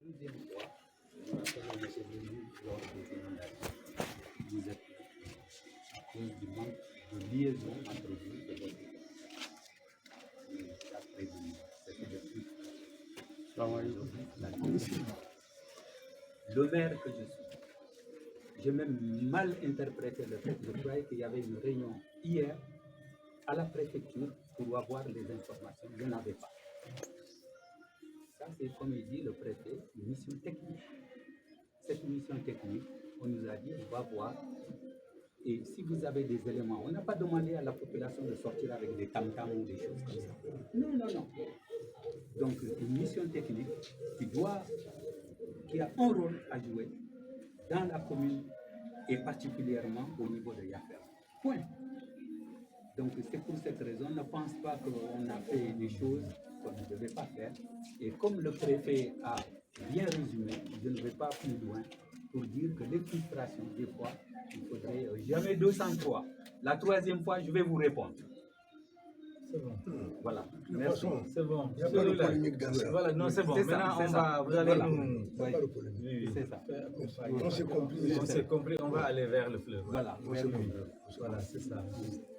Deuxième fois, vous êtes lors des inondations. Vous êtes à cause du manque de liaison entre vous et votre école. Après, c'était le plus. Le maire que je suis, j'ai même mal interprété le fait. Je croyais qu'il y avait une réunion hier à la préfecture pour avoir les informations. Je n'avais pas. Ça, c'est comme il dit le préfet, une mission technique. Cette mission technique, on nous a dit, on va voir. Et si vous avez des éléments, on n'a pas demandé à la population de sortir avec des tam-tams ou des choses comme ça. Non, non, non. Donc, une mission technique qui a un rôle à jouer dans la commune et particulièrement au niveau de Yafer. Point. Donc, c'est pour cette raison, ne pense pas qu'on a fait des choses qu'on ne devait pas faire. Et comme le préfet a bien résumé, je ne vais pas plus loin pour dire que les frustrations, des fois, il faudrait jamais 203. La troisième fois, je vais vous répondre. C'est bon. Voilà. Merci. C'est bon. Il n'y a pas de polémique dans ça. Voilà, non, c'est bon. C'est ça, Maintenant, c'est on ça. va, vous allez Voilà. nous... Il n'y a pas de polémique. Oui, C'est ça. On s'est compris. On s'est compris, on va aller vers le fleuve. Voilà. Voilà, c'est ça.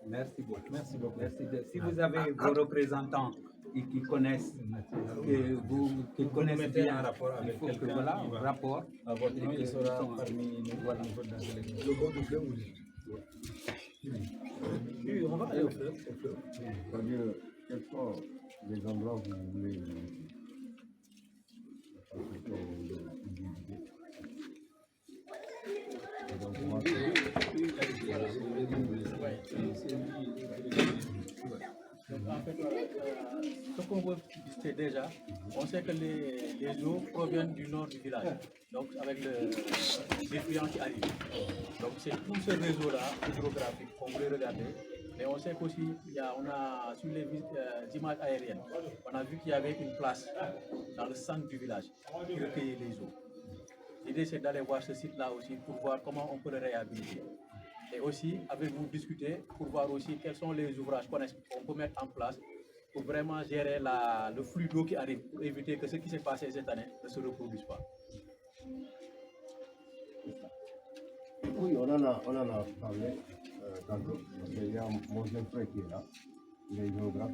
Merci beaucoup. Merci beaucoup. Merci si vous avez vos représentants qui connaissent, qui connaissent mettez bien en rapport avec il faut que, quelqu'un voilà, qui va- rapport. À votre nom, il sera Sont- parmi nous Voilà. au niveau de la délégation. Le bord du fleuve, vous dites. Oui, on va aller au fleuve. C'est-à-dire, quels sont les endroits où vous voulez visiter? Et donc, moi, Donc, en fait, ce qu'on veut visiter déjà, on sait que les eaux proviennent du nord du village, donc avec les clients qui arrivent. Donc, c'est tout ce réseau-là, hydrographique, qu'on voulait regarder. Mais on sait qu'aussi, on a sur les images aériennes, on a vu qu'il y avait une place dans le centre du village qui recueillait les eaux. L'idée, c'est d'aller voir ce site-là aussi pour voir comment on peut le réhabiliter. Et aussi, avec-vous discuter pour voir aussi quels sont les ouvrages qu'on peut mettre en place pour vraiment gérer le flux d'eau qui arrive, pour éviter que ce qui s'est passé cette année ne se reproduise pas. oui, on en a parlé tantôt, parce qu'il y a mon jeune frère qui est là, il est géographe.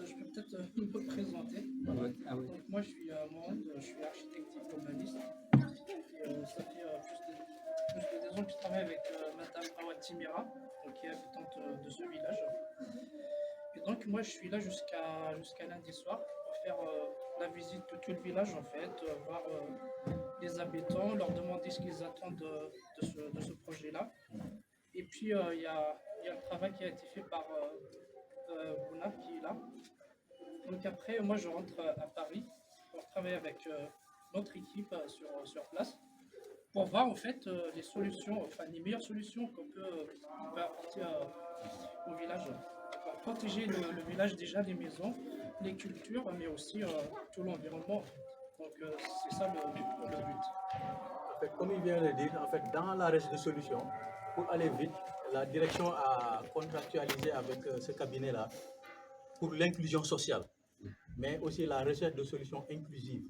Je peux peut-être me présenter. Ah oui. Donc, moi, je suis Mohamed, je suis architecte diplômaniste. Ça fait plus de 2 ans que je travaille avec Madame Awad Timira, qui est habitante de ce village. Et donc, moi, je suis là jusqu'à lundi soir pour faire la visite de tout le village, en fait, voir les habitants, leur demander ce qu'ils attendent de ce projet-là. Et puis, il y a le travail qui a été fait par Bouna, qui est là. Donc après, moi, je rentre à Paris pour travailler avec notre équipe sur place pour voir en fait les solutions, enfin les meilleures solutions qu'on peut apporter au village pour protéger le village, déjà les maisons, les cultures, mais aussi tout l'environnement. Donc c'est ça le but. En fait, comme il vient de le dire, en fait, dans la recherche de solutions, pour aller vite, la direction a contractualisé avec ce cabinet-là pour l'inclusion sociale, mais aussi la recherche de solutions inclusives,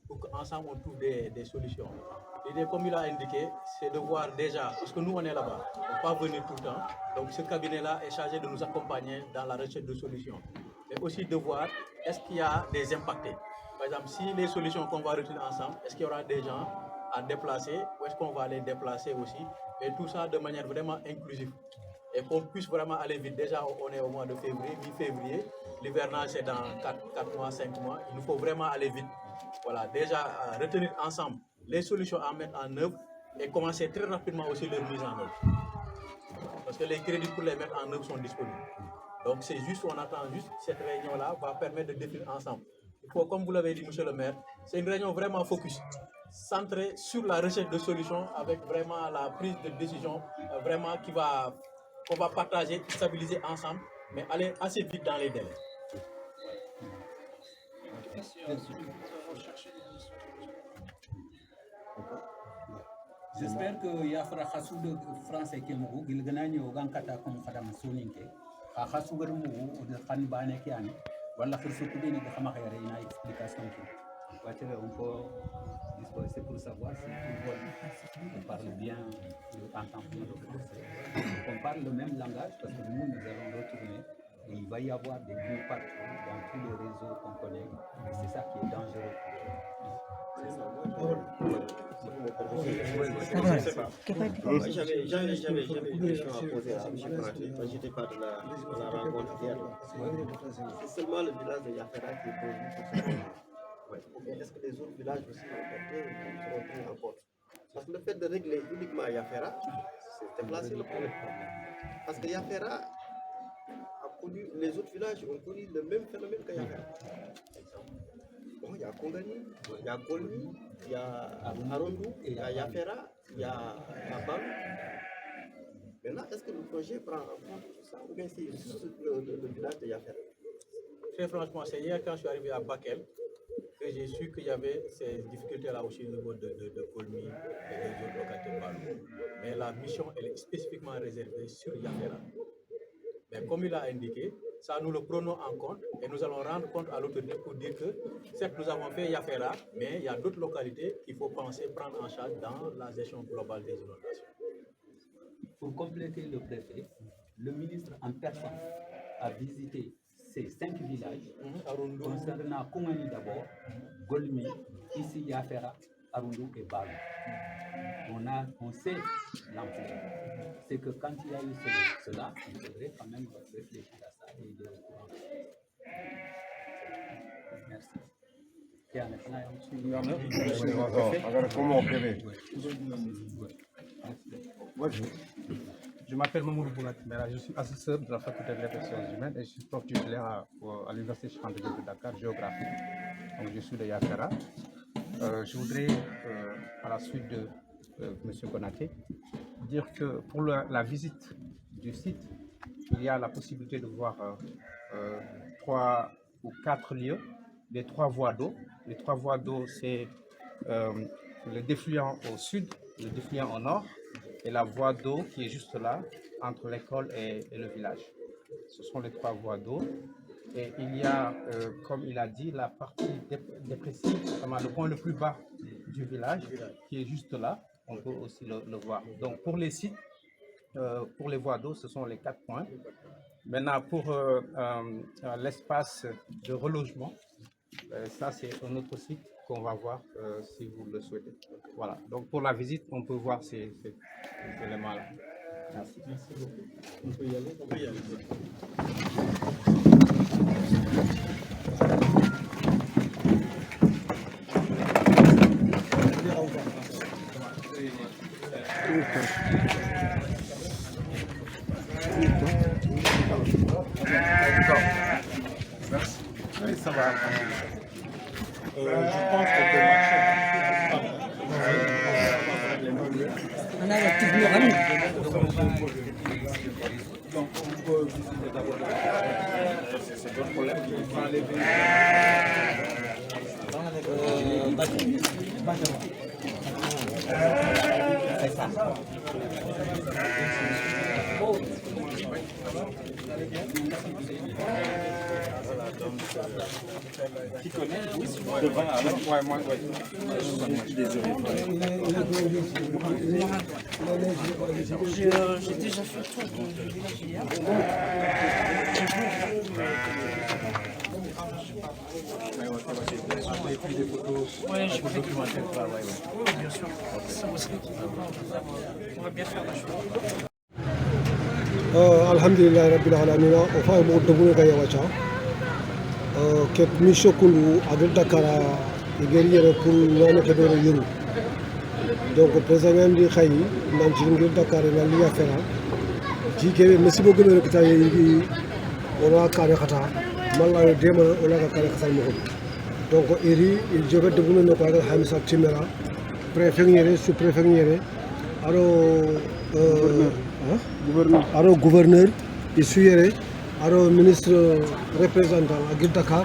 pour qu'ensemble on trouve des solutions. L'idée, comme il a indiqué, c'est de voir déjà, parce que nous on est là-bas, on ne peut pas venir tout le temps, donc ce cabinet-là est chargé de nous accompagner dans la recherche de solutions, mais aussi de voir est-ce qu'il y a des impactés. Par exemple, si les solutions qu'on va retenir ensemble, est-ce qu'il y aura des gens à déplacer ou est-ce qu'on va les déplacer aussi, et tout ça de manière vraiment inclusive. Et qu'on puisse vraiment aller vite. Déjà, on est au mois de février, mi-février. L'hivernage, c'est dans 4 mois, 5 mois. Il nous faut vraiment aller vite. Voilà, déjà, retenir ensemble les solutions à mettre en œuvre et commencer très rapidement aussi leur mise en œuvre. Parce que les crédits pour les mettre en œuvre sont disponibles. Donc, c'est juste, on attend juste, cette réunion-là va permettre de définir ensemble. Il faut, comme vous l'avez dit, monsieur le maire, c'est une réunion vraiment focus, centrée sur la recherche de solutions avec vraiment la prise de décision vraiment qu'on va partager, stabiliser ensemble, mais aller assez vite dans les délais. En tout cas, c'est le but de rechercher des solutions. J'espère que Yafra Khassoud français qui mou il gagnani au gankata comme khadam soninke kha khasougar mou de khan bane ki ani wala khirsu kudeni de khama khayre ina explication ki on peut disposer, c'est pour savoir si on parle bien, entend bien le français. On parle le même langage parce que nous allons retourner et il va y avoir des groupes partout dans tous les réseaux qu'on connaît. Et c'est ça qui est dangereux. J'avais une question à poser à M. Konaté. Moi, j'étais pas de la rencontre hier. C'est seulement le village de Yafera qui est prévu pour ça. Est-ce que les autres villages aussi seront pris en compte? Parce que le fait de régler uniquement Yafera, c'est déplacer le problème. Parce que Yafera a connu, les autres villages ont connu le même phénomène que Yafera. Bon, il y a Kongani, il y a Golmi, il y a Arondou, il y a Yafera, il y a Bam. Maintenant, est-ce que le projet prend en compte tout ça ou bien c'est juste le village de Yafera? Très franchement, c'est hier quand je suis arrivé à Bakel que j'ai su qu'il y avait ces difficultés-là aussi au niveau de Golmi et des autres localités Balou. Mais la mission, elle est spécifiquement réservée sur Yafera. Mais comme il a indiqué, ça nous le prenons en compte et nous allons rendre compte à l'autorité pour dire que certes nous avons fait Yafera, mais il y a d'autres localités qu'il faut penser prendre en charge dans la gestion globale des inondations. Pour compléter le préfet, le ministre en personne a visité ces 5 villages concernant Koumani d'abord, Golmi, ici Yafera, Arundou et Balou. On sait l'ampleur. C'est que quand il y a eu cela, il faudrait quand même réfléchir à ça et il est au courant. Merci. Je m'appelle Mamoudou Bounatimera, je suis assesseur de la faculté de lettres sciences humaines et je suis prof titulaire à l'université Cheikh Anta Diop de Dakar, géographie. Donc je suis de Yafera. Je voudrais, à la suite de M. Konaté, dire que pour la visite du site, il y a la possibilité de voir 3 ou 4 lieux, les 3 voies d'eau. Les 3 voies d'eau, c'est le défluent au sud, le défluent au nord, et la voie d'eau qui est juste là, entre l'école et le village. Ce sont les 3 voies d'eau. Et il y a, comme il a dit, la partie dépressive, le point le plus bas du village, qui est juste là. On peut aussi le voir. Donc pour les sites, pour les voies d'eau, ce sont les 4 points. Maintenant, pour l'espace de relogement, ça c'est un autre site qu'on va voir si vous le souhaitez. Voilà, donc pour la visite, on peut voir ces éléments-là. Merci. Merci beaucoup. On peut y aller. On peut y aller. Oui, ça va. Je pense qu'on peut marcher. On a la petite muraille. Donc on peut visiter d'abord. C'est d'autres problèmes qui vont enlever. C'est ça. Qui connaît devant alors ouais, moi, ouais. Désolé. J'ai déjà fait le tour du village hier. Ouais, j'ai fait documentaire. Oui, bien sûr. Ça aussi, on va bien faire la chose. Alhamdulillah Rabbil Alamin, on fait un bon boulot à Yawacha. Quelques missions que nous avons Dakar et guerriers pour nous mettre dans le Yuru. Donc, le président de Khaï, nous avons Dakar et nous avons fait. J'ai dit, merci beaucoup de nous aider. On a carré Khata. Malgré le démon, on a carré Khata. Donc, je vais te demander de nous aider à Hamza Timera, préfet, sous-préfet. Alors, gouverneur, ici, alors ministre représentant à Dakar,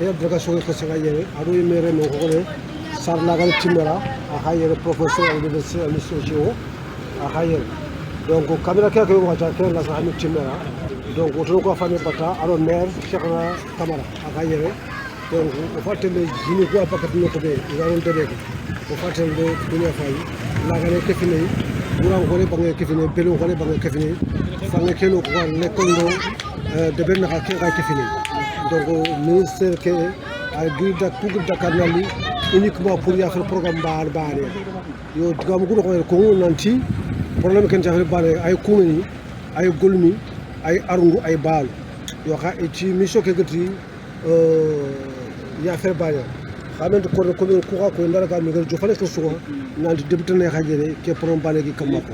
et la délégation de Kassagaye, alors il m'a remis Sarlagal Timera, à Hayer, professeur de l'université administration, à Hayer. Donc, Kamila Kaka Wachaka, la Sahami Timera, donc, au Togo Famille Bata, alors maire, Chakra Kamara, à Hayer, donc o fattende jini ko apakatino ko ɓe garonteɗeke o fattende dunia fayi lagane kefinayi ɓurankole bange kefinayi belunkole bange kefinayi fange keno ko war lekkol ɗo deɓe naka kenka kefinayi donc ministére ke a guirda kugir Dakar nalli uniquement pour yafere programme bane yo digam guɗo koye kongu nanti probléme ken jafere bane ay kungeni ay golmi ay arngu ay baalu yo xa ci mission ke gati yafere bane xamante ko commune kuxa koy ndara ka migel jofale ke suga nanti député ne xajere ke problème bane gi kamma ko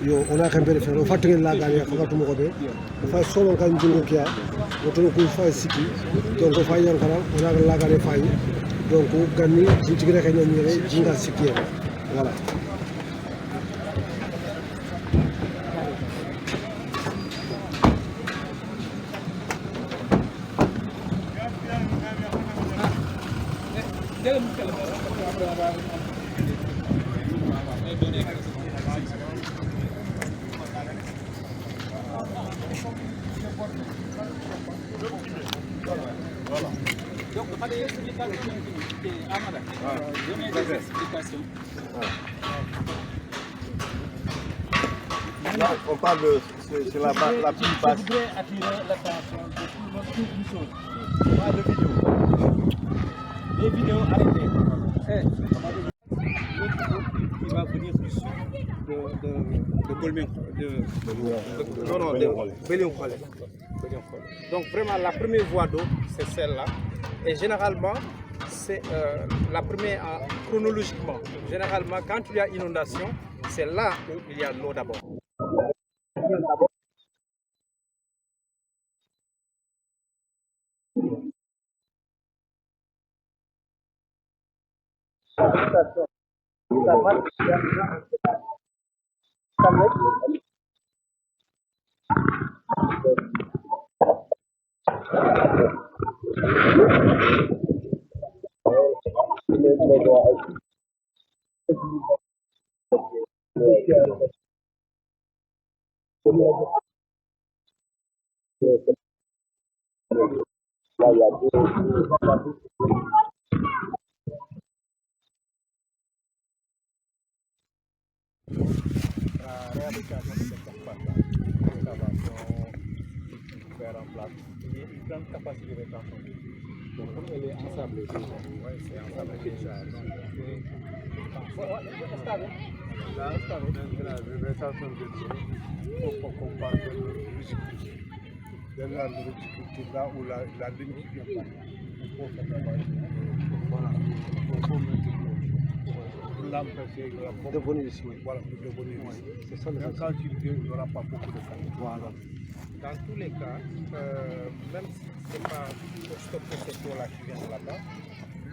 yo ona xembere fe o fatte la gane xagatu mo ko be fa soman kan jungo kiya woto ko fa siki donc fa yankara ona la gane fay donc ganni ci tigre xey ñom ñere jinga siki voilà Donc, pas d'explication. Amara, donnez des explications. Là, on parle de c'est la petite Je passe. voudrais attirer l'attention de tout le monde sur une chose. Pas de vidéo. Les vidéos arrêtées. L'autre qui va venir du sud de Golmen, de Bélion-Kholé. Donc vraiment la première voie d'eau, c'est celle-là. Et généralement, c'est la première chronologiquement. Généralement, quand il y a inondation, c'est là où il y a l'eau d'abord. La réhabilitation de cette surface, l'excavation, faire en place, il y a une grande capacité de rétention. Donc, comme elle est ensablée, oui, c'est ensablé déjà. La rétention de l'eau, il faut qu'on parle de riziculture. De la riziculture, là où la ligne qui vient pas, il faut faire travailler. Voilà, il faut mettre pour l'empêcher de venir ici. Voilà, pour devenir ici. C'est ça, même quand il vient, il n'y aura pas beaucoup de temps. Voilà. Dans tous les cas, même si ce n'est pas pour stopper cette eau-là qui vient de là-bas,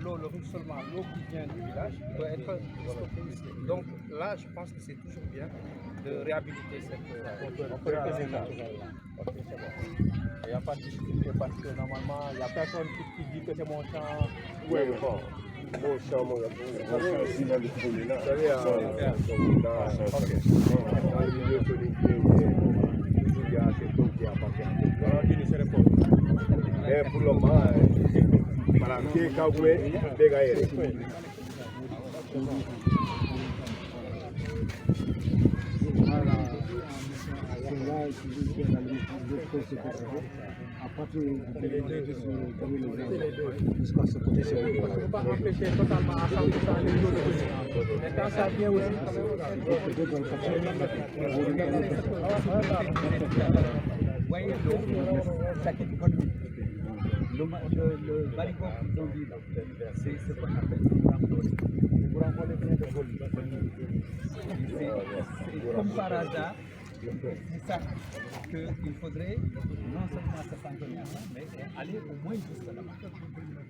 l'eau, le ruissellement, l'eau qui vient du village doit être stoppée ici. Donc là, je pense que c'est toujours bien de réhabiliter cette eau. On peut répéter ça. Il n'y a pas de difficulté parce que normalement, il n'y a personne qui dit que c'est mon champ. Oui, bon. Mon champ, mon ici dans le premier là. Dans le milieu solidaire, il y a cette eau qui appartient. Alors, il se répond. Mais pour le moment, voilà, qui est Kagoumé, Bégaïré. À partir de jusqu'à ce côté, On ne peut pas empêcher totalement à 100% les eaux de venir. Mais quand ça vient aussi, Voyez l'eau, ça quitte votre vie. Le barigot qu'ils ont dit là, c'est ce qu'on appelle le brancolé. Le brancolé vient de Bolivie. C'est comme par hasard, c'est ça qu'il faudrait non seulement se cantonner à ça, mais aller au moins jusqu'à là-bas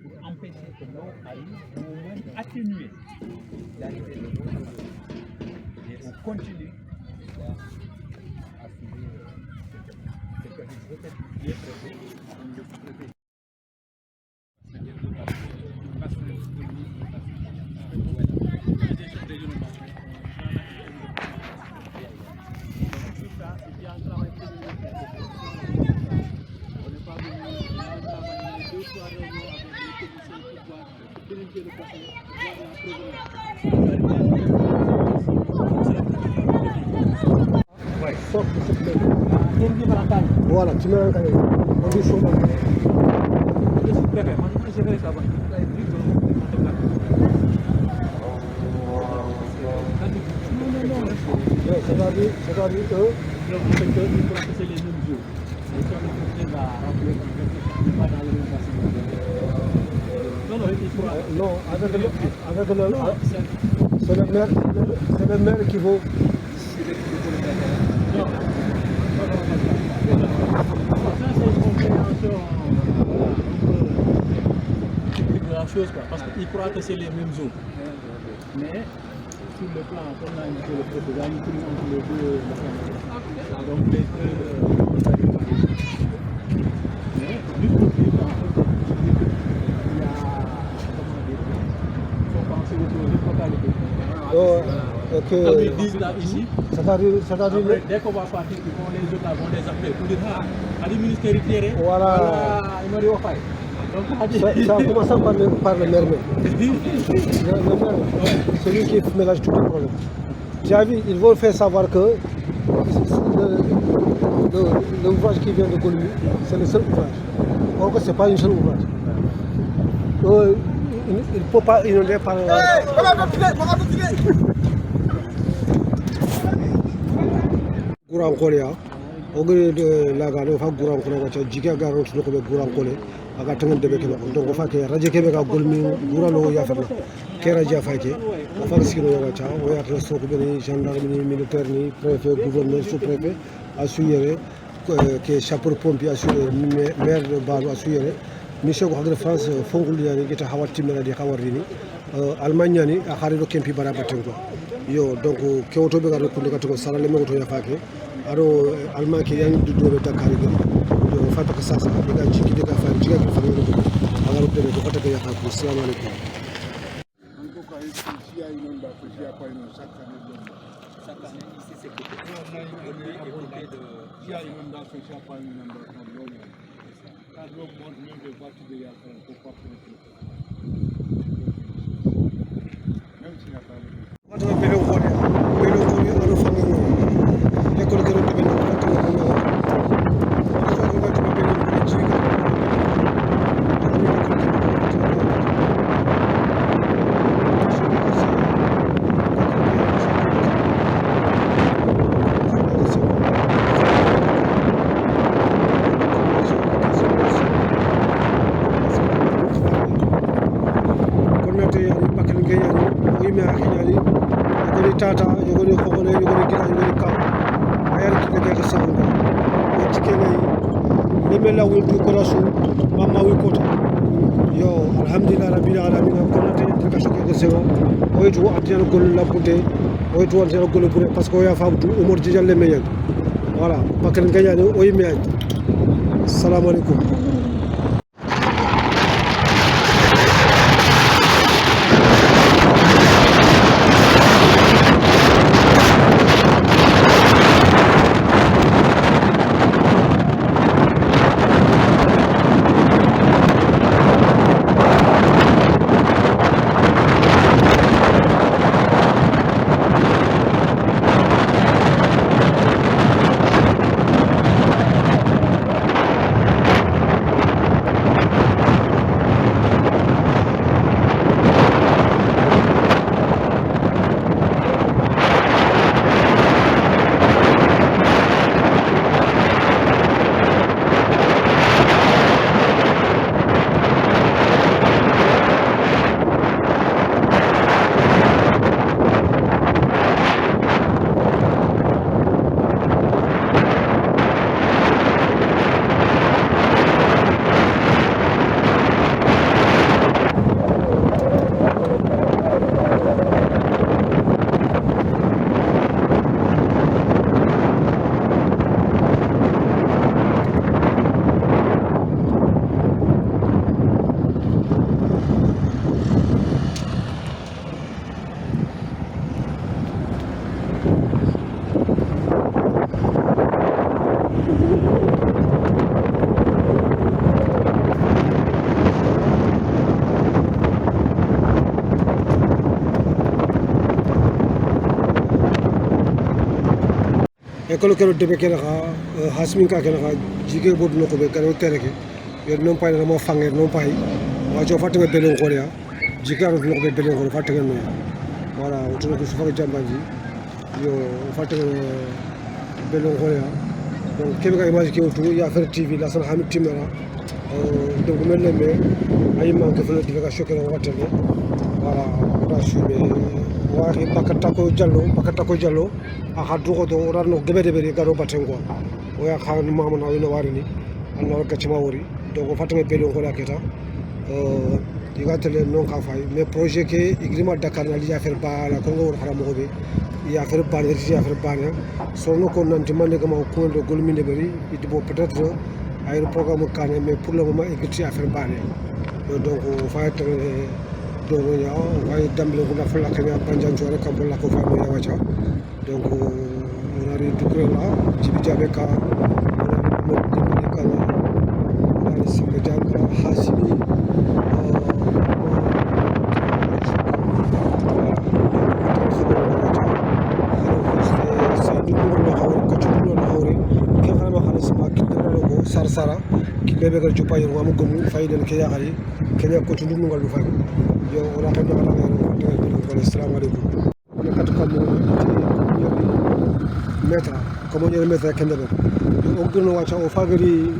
pour empêcher que l'eau arrive ou au moins atténuer l'arrivée de l'eau. Et on continue à subir ce que les autres bien traités. On n'est pas venu, on a travaillé 2-3 réunions avec les techniciens pour voir, vérifier le passé, voir la progrès. Sort de cette maison. Voilà, tu mets un cahier. On dit chaud. C'est-à-dire que Donc, en fait, il faudra que c'est les mêmes jours. Et si on est à rappeler pas dans le même bassin. Non, non, il faudra. non, c'est le maire qui vaut. Non, ça c'est une compréhension de la chose, quoi, parce qu'il croit que c'est les mêmes zones. Mais sur le plan, comme l'a indiqué le préfet, il y a une prise entre les deux bassins. Donc les deux mais juste pour dire qu'en fait, il y a, comment dire, il faut penser au projet totalité. Comme ils disent là ici, C'est-à-dire dès qu'on va partir, ils vont les autres vont les appeler pour dire ah, le ministère retiré, Voilà. il m'a dit ouais. Donc ça a commencé par le maire. Le maire, celui qui mélange tous les problèmes. Tu as vu, ils vont faire savoir que l'ouvrage qui vient de Golmi, c'est le seul ouvrage. Or que ce n'est pas un seul ouvrage. Il ne peut pas inonder par... Gouran Kolea, ogre de la gare fa Gouran Kolea, jiga garon to ko be Gouran Kolea, aga tangal de be kelo donc fa ke radio ke be ga golmi Gouran ya fa ke radio fa ke fa sino ya cha o ya so ko be gendarme ni militaire ni préfet gouverneur sous préfet assurer que chapeau pompier assurer maire de Balo assurer mission ko hagre France fongul yani gita hawati mena di hawarini Allemagne ni a kharido kempi bara batenko yo donc kewto be ga ko ko salale me to ya fa ke aro Allemagne ke yani du dobe Dakar ga yo fata ko sasa be ga jiki de ga fa jiga ko fa ko agaro de ko fata ko ya fa ko assalamu alaikum en tout cas ici il y a une onde il y a pas une chaque année Ici, c'est que il y a une inondation il y a pas une inondation quand l'eau monte même des voitures de Yafran il ne faut pas prendre même s'il n'y a pas Watu pelo kone alo fangi ya ko gero to beno ko to ko ko watu pelo ko jiga tata yogoni khogole yogoni kila yogoni ka ayar ki daga ta sanga o cike ne lemela wuldu ko rasu mamma wi kota yo alhamdulillah rabbil alamin ko nate daga shoke ko sewo o yitu atiyal gol labude o yitu atiyal gol bure parce que o ya fabtu umur jijalle meyen voilà bakal ngayani o yimi ay assalamu alaikum kalo kalo debe kena ka hasmin ka kena ka jike bodu no ko be karo tereke yer non pay na mo fanger non pay wa jo fatinga belen ko ya jike aro no ko be belen ko fatinga no voilà autour ko sufa jambanji yo fatinga belen ko ya donc kebe ka image ke autour ya faire tv la san hamid timera donc mel ne ay man ko fele diga shoké no watale voilà da sume wahi bakatako jallo a hadu ko do rarno gebe de be garo batengo o ya khan mama na wino warini Allah ka chima wori donc fatame pelo ko la keta diga tele non ka fay mais projet ke igrima Dakar na li affaire ba la ko ngor haram ko be ya affaire ba ne ya affaire ba ne so no ko nan timande ko ma ko ndo golminde bari it bo peut-être ay programme kané mais pour le moment igiti affaire ba ne donc fa tele dono ya way damle ko dafa lakanya banjan jore kam la ko fa mo ya wacha donc on a récupéré là jibi jabe ka mo dimani ka on a simbe janga hasibi sara kilebe ga jupa yo wamu gomu fayden ke yaari kenya ko tundu ngal fay yo wala ka do ko assalamu alaykum on kat kam metra comme on metra kende be yo gono wacha o fagari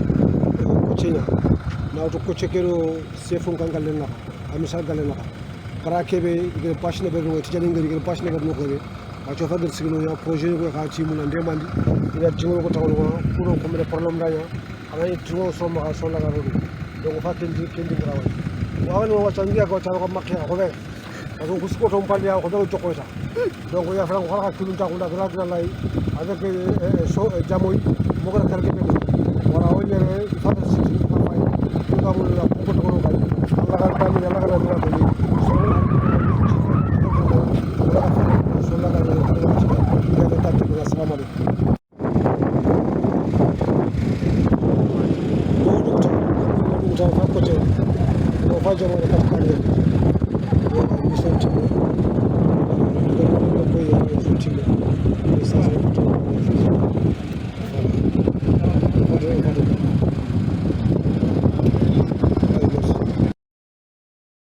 ko china na to ko chekero sefun kangal na amisa galena para kebe ge pasne be no tijani ngari ge pasne be no ko be wacha fagar signo ya projet ko ha ci mun ndemandi ina jimo ko tawlo ko ko me problème daña amay tuwo so ma so la garu donc fa kendi brawa wawan mo wacha ngia ko tan ko makya ko be ko kusko to mpali ya ko be joko ta donc ya fran ko ha tulun ta ko da gra lay avec so jamoy mo ko kar ke be wala woni re fa ta siti ko fay ko amul la ko to ko kay Allah ga tan ya Allah ga dina ko ni so la ga ya ta ta assalamu alaykum fa côté o fa jamo